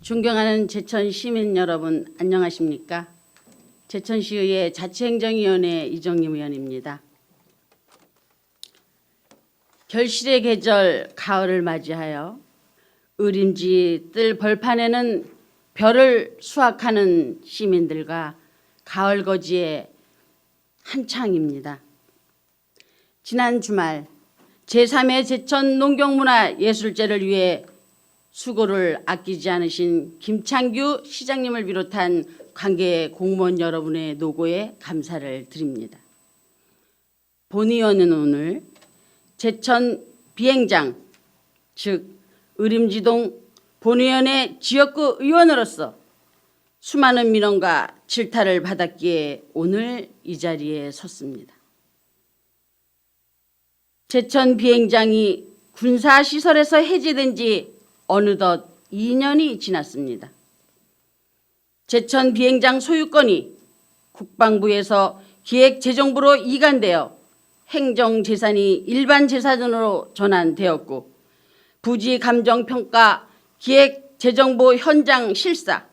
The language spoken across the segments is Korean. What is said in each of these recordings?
존경하는 제천 시민 여러분, 안녕하십니까? 제천시의회 자치행정위원회 이정림 의원입니다. 결실의 계절 가을을 맞이하여 의림지 뜰 벌판에는 별을 수확하는 시민들과 가을 거지에 한창입니다. 지난 주말 제3회 제천 농경문화예술제를 위해 수고를 아끼지 않으신 김창규 시장님을 비롯한 관계 공무원 여러분의 노고에 감사를 드립니다. 본의원은 오늘 제천 비행장, 즉 의림지동 본의원의 지역구 의원으로서 수많은 민원과 질타를 받았기에 오늘 이 자리에 섰습니다. 제천 비행장이 군사시설에서 해제된 지 어느덧 2년이 지났습니다. 제천 비행장 소유권이 국방부에서 기획재정부로 이관되어 행정재산이 일반재산으로 전환되었고 부지 감정평가 기획재정부 현장 실사,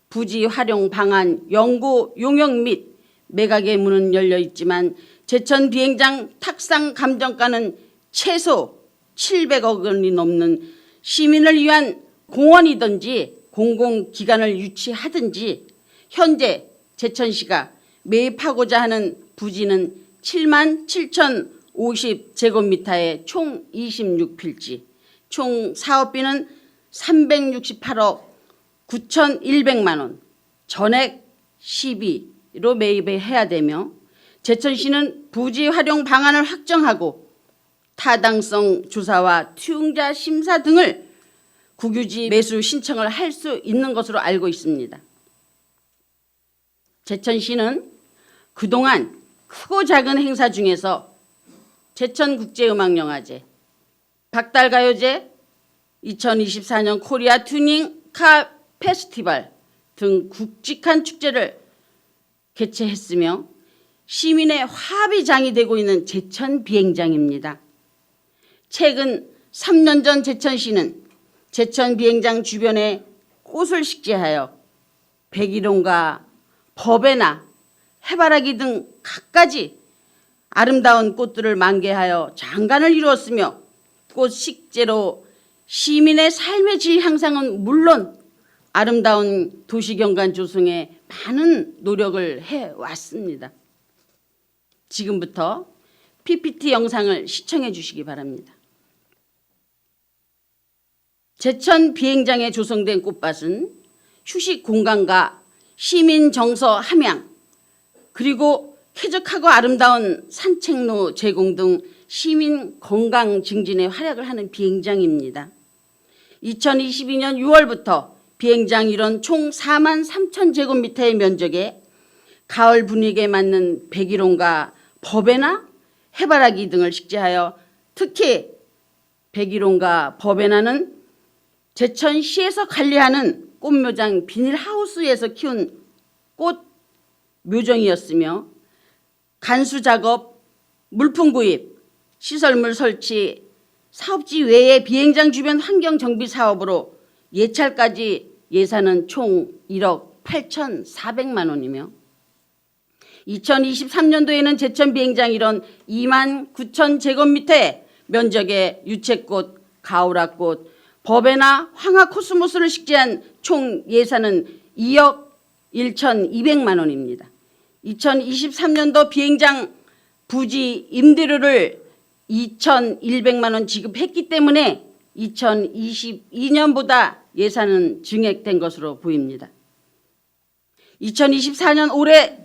부지 활용 방안 연구 용역 및 매각의 문은 열려 있지만 제천 비행장 탁상 감정가는 최소 700억 원이 넘는 시민을 위한 공원이든지 공공기관을 유치하든지 현재 제천시가 매입하고자 하는 부지는 77,050제곱미터의 총 26필지, 총 사업비는 368억 9,100만 원, 전액 시비로 매입해야 되며 제천시는 부지 활용 방안을 확정하고 타당성 조사와 투용자 심사 등을 국유지 매수 신청을 할 수 있는 것으로 알고 있습니다. 제천시는 그동안 크고 작은 행사 중에서 제천국제음악영화제, 박달가요제, 2024년 코리아 튜닝 카 페스티벌 등 굵직한 축제를 개최했으며 시민의 화합의장이 되고 있는 제천 비행장입니다. 최근 3년 전 제천시는 제천 비행장 주변에 꽃을 식재하여 백일홍과 버베나 해바라기 등 갖가지 아름다운 꽃들을 만개하여 장관을 이루었으며 꽃 식재로 시민의 삶의 질 향상은 물론 아름다운 도시경관 조성에 많은 노력을 해왔습니다. 지금부터 PPT 영상을 시청해 주시기 바랍니다. 제천 비행장에 조성된 꽃밭은 휴식 공간과 시민 정서 함양, 그리고 쾌적하고 아름다운 산책로 제공 등 시민 건강 증진에 활약을 하는 비행장입니다. 2022년 6월부터 비행장 일원 총 43,000제곱미터의 면적에 가을 분위기에 맞는 백일홍과 버베나, 해바라기 등을 식재하여 특히 백일홍과 버베나는 제천시에서 관리하는 꽃묘장 비닐하우스에서 키운 꽃 묘정이었으며 간수 작업, 물품 구입, 시설물 설치, 사업지 외의 비행장 주변 환경 정비 사업으로 예찰까지 예산은 총 1억 8,400만 원이며 2023년도에는 제천 비행장 일원 29,000제곱미터의 면적의 유채꽃, 가오라꽃, 버베나, 황화 코스모스를 식재한 총 예산은 2억 1,200만 원입니다. 2023년도 비행장 부지 임대료를 2,100만 원 지급했기 때문에 2022년보다 예산은 증액된 것으로 보입니다. 2024년 올해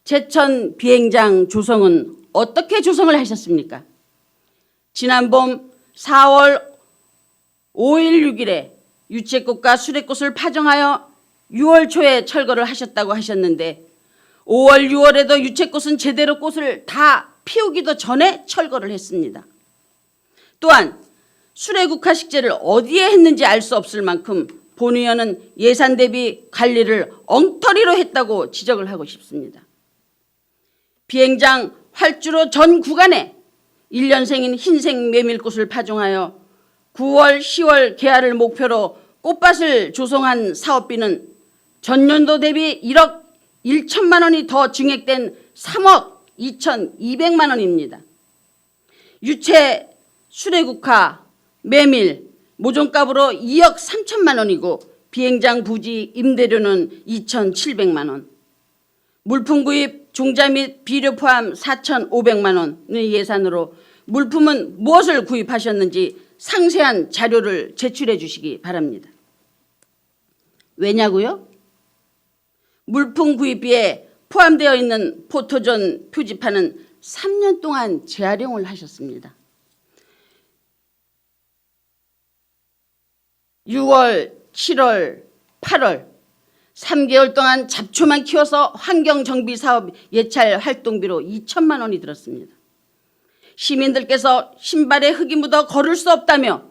제천 비행장 조성은 어떻게 조성을 하셨습니까? 지난 봄 4월 5일 6일에 유채꽃과 수레꽃을 파종하여 6월 초에 철거를 하셨다고 하셨는데 5월 6월에도 유채꽃은 제대로 꽃을 다 피우기도 전에 철거를 했습니다. 또한 수레국화 식재를 어디에 했는지 알 수 없을 만큼 본 의원은 예산 대비 관리를 엉터리로 했다고 지적을 하고 싶습니다. 비행장 활주로 전 구간에 1년생인 흰색 메밀꽃을 파종하여 9월, 10월 개화를 목표로 꽃밭을 조성한 사업비는 전년도 대비 1억 1천만 원이 더 증액된 3억 2,200만 원입니다. 유채, 수레국화, 메밀, 모종값으로 2억 3천만 원이고 비행장 부지 임대료는 2,700만 원. 물품 구입, 종자 및 비료 포함 4,500만 원의 예산으로 물품은 무엇을 구입하셨는지 상세한 자료를 제출해 주시기 바랍니다. 왜냐고요? 물품 구입비에 포함되어 있는 포토존 표지판은 3년 동안 재활용을 하셨습니다. 6월, 7월, 8월 3개월 동안 잡초만 키워서 환경정비사업 예찰 활동비로 2천만 원이 들었습니다. 시민들께서 신발에 흙이 묻어 걸을 수 없다며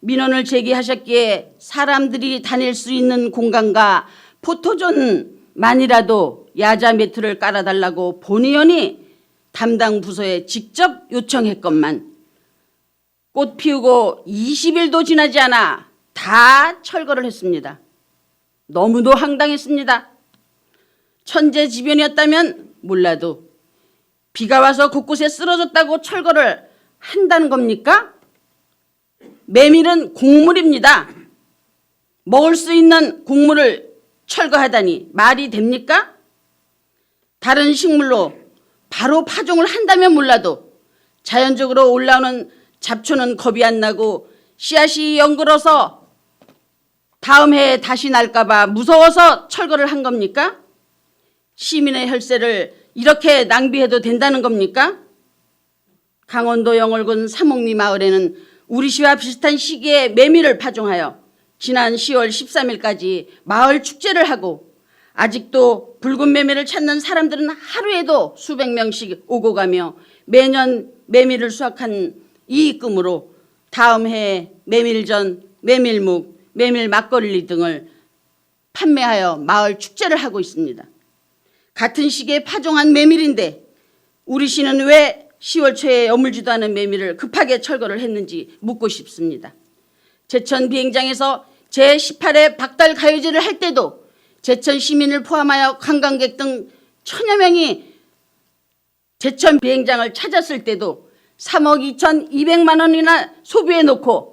민원을 제기하셨기에 사람들이 다닐 수 있는 공간과 포토존만이라도 야자 매트를 깔아달라고 본의원이 담당 부서에 직접 요청했건만 꽃 피우고 20일도 지나지 않아 다 철거를 했습니다. 너무도 황당했습니다. 천재지변이었다면 몰라도 비가 와서 곳곳에 쓰러졌다고 철거를 한다는 겁니까? 메밀은 곡물입니다. 먹을 수 있는 곡물을 철거하다니 말이 됩니까? 다른 식물로 바로 파종을 한다면 몰라도 자연적으로 올라오는 잡초는 겁이 안 나고 씨앗이 연글어서 다음 해에 다시 날까 봐 무서워서 철거를 한 겁니까? 시민의 혈세를 이렇게 낭비해도 된다는 겁니까? 강원도 영월군 삼옥리 마을에는 우리 시와 비슷한 시기에 메밀을 파종하여 지난 10월 13일까지 마을 축제를 하고 아직도 붉은 메밀을 찾는 사람들은 하루에도 수백 명씩 오고 가며 매년 메밀을 수확한 이익금으로 다음 해에 메밀전, 메밀묵, 메밀 막걸리 등을 판매하여 마을 축제를 하고 있습니다. 같은 시기에 파종한 메밀인데 우리 시는 왜 10월 초에 여물지도 않은 메밀을 급하게 철거를 했는지 묻고 싶습니다. 제천 비행장에서 제18회 박달 가요제를 할 때도 제천 시민을 포함하여 관광객 등 천여 명이 제천 비행장을 찾았을 때도 3억 2,200만 원이나 소비해 놓고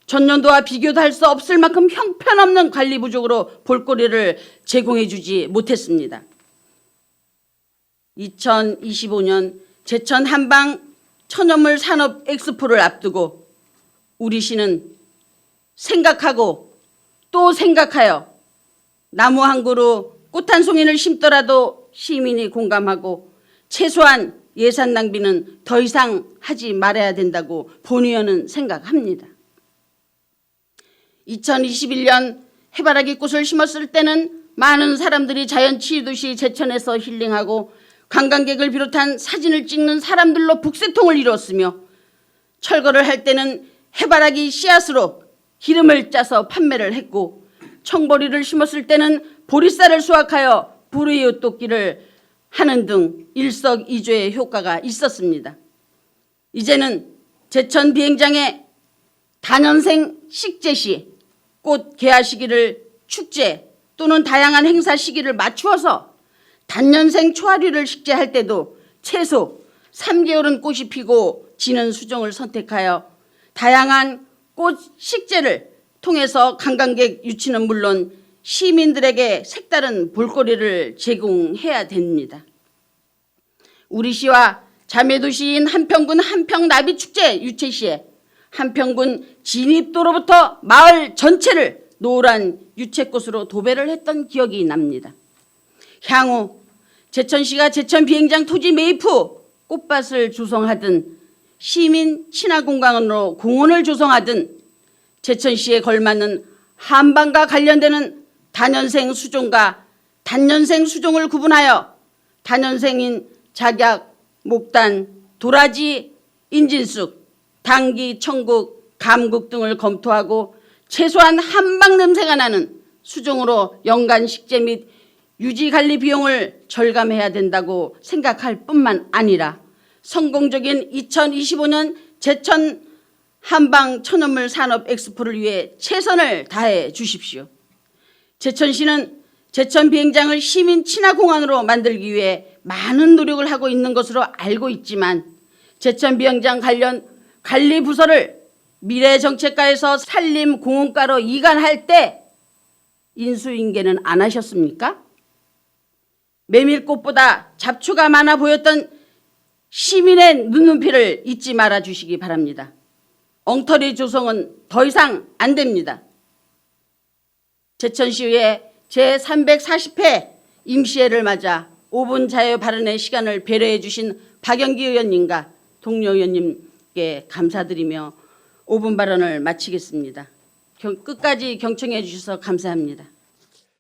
전년도와 비교도 할 수 없을 만큼 형편없는 관리 부족으로 볼거리를 제공해 주지 못했습니다. 2025년 제천 한방 천연물 산업 엑스포를 앞두고 우리 시는 생각하고 또 생각하여 나무 한 그루 꽃 한 송이를 심더라도 시민이 공감하고 최소한 예산 낭비는 더 이상 하지 말아야 된다고 본의원은 생각합니다. 2021년 해바라기 꽃을 심었을 때는 많은 사람들이 자연치유도시 제천에서 힐링하고 관광객을 비롯한 사진을 찍는 사람들로 북새통을 이루었으며 철거를 할 때는 해바라기 씨앗으로 기름을 짜서 판매를 했고 청보리를 심었을 때는 보리쌀을 수확하여 불우이웃돕기를 하는 등 일석이조의 효과가 있었습니다. 이제는 제천 비행장에 단연생 식재 시 꽃 개화 시기를 축제 또는 다양한 행사 시기를 맞추어서 단연생 초하류를 식재할 때도 최소 3개월은 꽃이 피고 지는 수종을 선택하여 다양한 꽃 식재를 통해서 관광객 유치는 물론 시민들에게 색다른 볼거리를 제공해야 됩니다. 우리 시와 자매도시인 한평군 한평나비축제 유채시에 한평군 진입도로부터 마을 전체를 노란 유채꽃으로 도배를 했던 기억이 납니다. 향후 제천시가 제천 비행장 토지 매입 후 꽃밭을 조성하든 시민 친화공간으로 공원을 조성하든 제천시에 걸맞는 한방과 관련되는 단연생 수종과 단연생 수종을 구분하여 단연생인 작약, 목단, 도라지, 인진쑥, 당기, 청국, 감국 등을 검토하고 최소한 한방 냄새가 나는 수종으로 연간 식재 및 유지관리 비용을 절감해야 된다고 생각할 뿐만 아니라 성공적인 2025년 제천 한방 천연물 산업 엑스포를 위해 최선을 다해 주십시오. 제천시는 제천 비행장을 시민 친화 공항으로 만들기 위해 많은 노력을 하고 있는 것으로 알고 있지만 제천 비행장 관련 관리 부서를 미래정책과에서 산림공원과로 이관할 때 인수인계는 안 하셨습니까? 메밀꽃보다 잡초가 많아 보였던 시민의 눈높이를 잊지 말아 주시기 바랍니다. 엉터리 조성은 더 이상 안 됩니다. 제천시의회 제340회 임시회를 맞아 5분 자유 발언의 시간을 배려해 주신 박영기 의원님과 동료 의원님께 감사드리며 5분 발언을 마치겠습니다. 끝까지 경청해 주셔서 감사합니다.